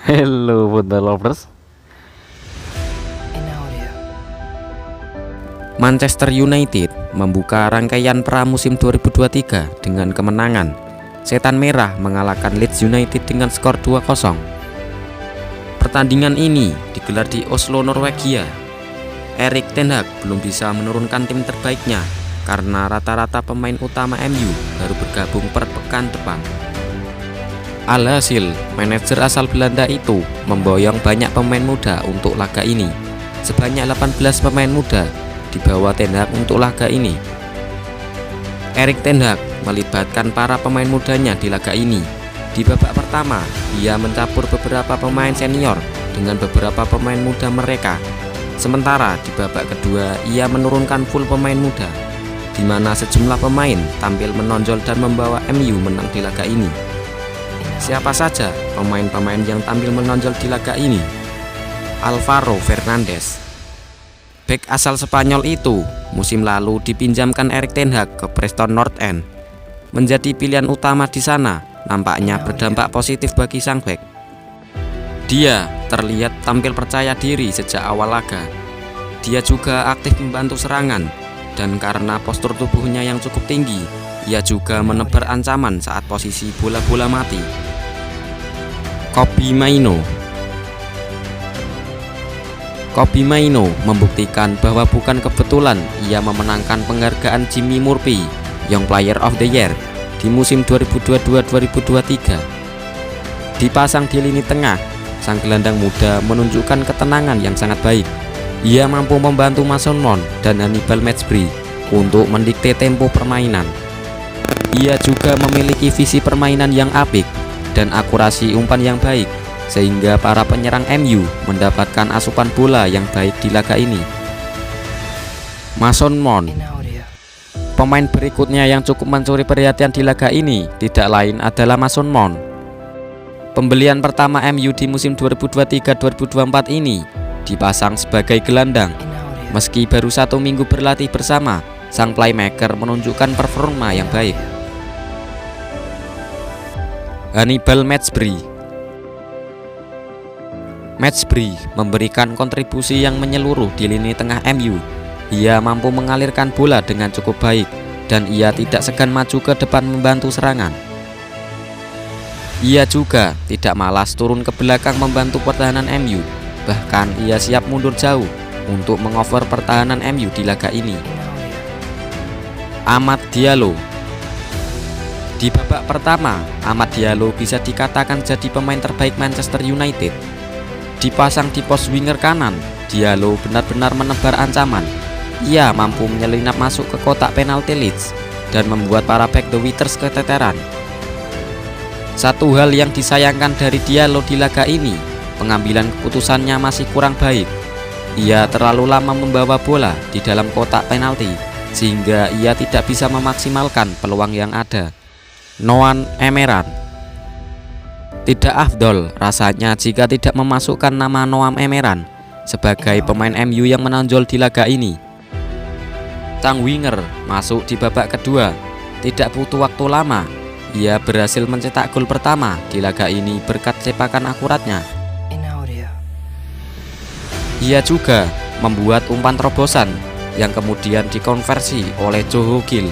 Hello football lovers. Manchester United membuka rangkaian pramusim 2023 dengan kemenangan. Setan Merah mengalahkan Leeds United dengan skor 2-0. Pertandingan ini digelar di Oslo, Norwegia. Erik ten Hag belum bisa menurunkan tim terbaiknya karena rata-rata pemain utama MU baru bergabung per pekan depan. Alhasil, manajer asal Belanda itu memboyong banyak pemain muda untuk laga ini. Sebanyak 18 pemain muda dibawa ten Hag untuk laga ini. Erik ten Hag melibatkan para pemain mudanya di laga ini. Di babak pertama, ia mencampur beberapa pemain senior dengan beberapa pemain muda mereka. Sementara di babak kedua, ia menurunkan full pemain muda, di mana sejumlah pemain tampil menonjol dan membawa MU menang di laga ini. Siapa saja pemain-pemain yang tampil menonjol di laga ini? Alvaro Fernandes, bek asal Spanyol itu musim lalu dipinjamkan Erik ten Hag ke Preston North End. Menjadi pilihan utama di sana, nampaknya berdampak positif bagi sang bek. Dia terlihat tampil percaya diri sejak awal laga. Dia juga aktif membantu serangan, dan karena postur tubuhnya yang cukup tinggi, ia juga menebar ancaman saat posisi bola-bola mati. Kobbie Mainoo membuktikan bahwa bukan kebetulan ia memenangkan penghargaan Jimmy Murphy Young Player of the Year di musim 2022-2023. Dipasang di lini tengah, sang gelandang muda menunjukkan ketenangan yang sangat baik. Ia mampu membantu Mason Mount dan Hannibal Mejbri untuk mendikte tempo permainan. Ia juga memiliki visi permainan yang apik dan akurasi umpan yang baik, sehingga para penyerang MU mendapatkan asupan bola yang baik di laga ini. Mason Mount, pemain berikutnya yang cukup mencuri perhatian di laga ini tidak lain adalah Mason Mount. Pembelian pertama MU di musim 2023-2024 ini dipasang sebagai gelandang. Meski baru 1 minggu berlatih bersama, sang playmaker menunjukkan performa yang baik. Hannibal Mejbri memberikan kontribusi yang menyeluruh di lini tengah MU. Ia mampu mengalirkan bola dengan cukup baik, dan ia tidak segan maju ke depan membantu serangan. Ia juga tidak malas turun ke belakang membantu pertahanan MU. Bahkan ia siap mundur jauh untuk mengover pertahanan MU di laga ini. Amad Diallo. Di babak pertama, Amad Diallo bisa dikatakan jadi pemain terbaik Manchester United. Dipasang di pos winger kanan, Diallo benar-benar menebar ancaman. Ia mampu menyelinap masuk ke kotak penalti Leeds dan membuat para back The Withers keteteran. Satu hal yang disayangkan dari Diallo di laga ini, pengambilan keputusannya masih kurang baik. Ia terlalu lama membawa bola di dalam kotak penalti, sehingga ia tidak bisa memaksimalkan peluang yang ada. Noam Emerald. Tidak afdol rasanya jika tidak memasukkan nama Noam Emerald sebagai pemain MU yang menonjol di laga ini. Sang winger masuk di babak kedua. Tidak butuh waktu lama, ia berhasil mencetak gol pertama di laga ini berkat sepakan akuratnya. Ia juga membuat umpan terobosan yang kemudian dikonversi oleh Joe Hughes,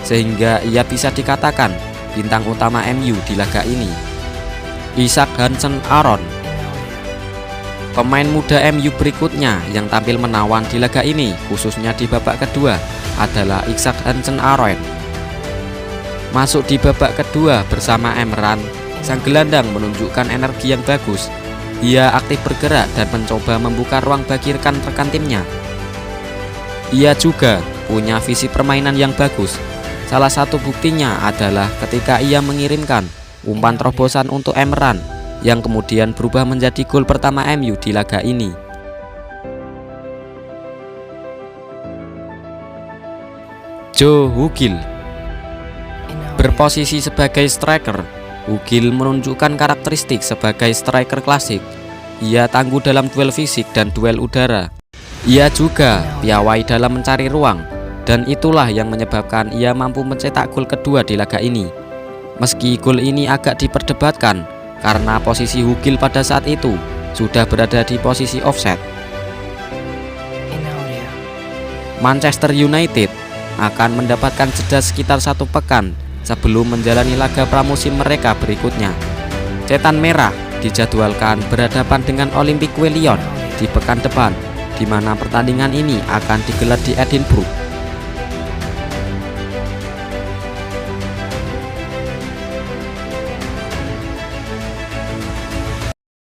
sehingga ia bisa dikatakan bintang utama MU di laga ini. Isak Hansen-Aron, pemain muda MU berikutnya yang tampil menawan di laga ini, khususnya di babak kedua, adalah Isak Hansen-Aron. Masuk di babak kedua bersama Emran, sang gelandang menunjukkan energi yang bagus. Ia aktif bergerak dan mencoba membuka ruang bagi rekan-rekan timnya. Ia juga punya visi permainan yang bagus. Salah satu buktinya adalah ketika ia mengirimkan umpan terobosan untuk Emran yang kemudian berubah menjadi gol pertama MU di laga ini. Joe Hughes berposisi sebagai striker. Hughes menunjukkan karakteristik sebagai striker klasik. Ia tangguh dalam duel fisik dan duel udara. Ia juga piawai dalam mencari ruang, dan itulah yang menyebabkan ia mampu mencetak gol kedua di laga ini. Meski gol ini agak diperdebatkan, karena posisi Hugill pada saat itu sudah berada di posisi offside. Manchester United akan mendapatkan jeda sekitar 1 pekan sebelum menjalani laga pramusim mereka berikutnya. Setan Merah dijadwalkan berhadapan dengan Olympique Lyon di pekan depan, di mana pertandingan ini akan digelar di Edinburgh.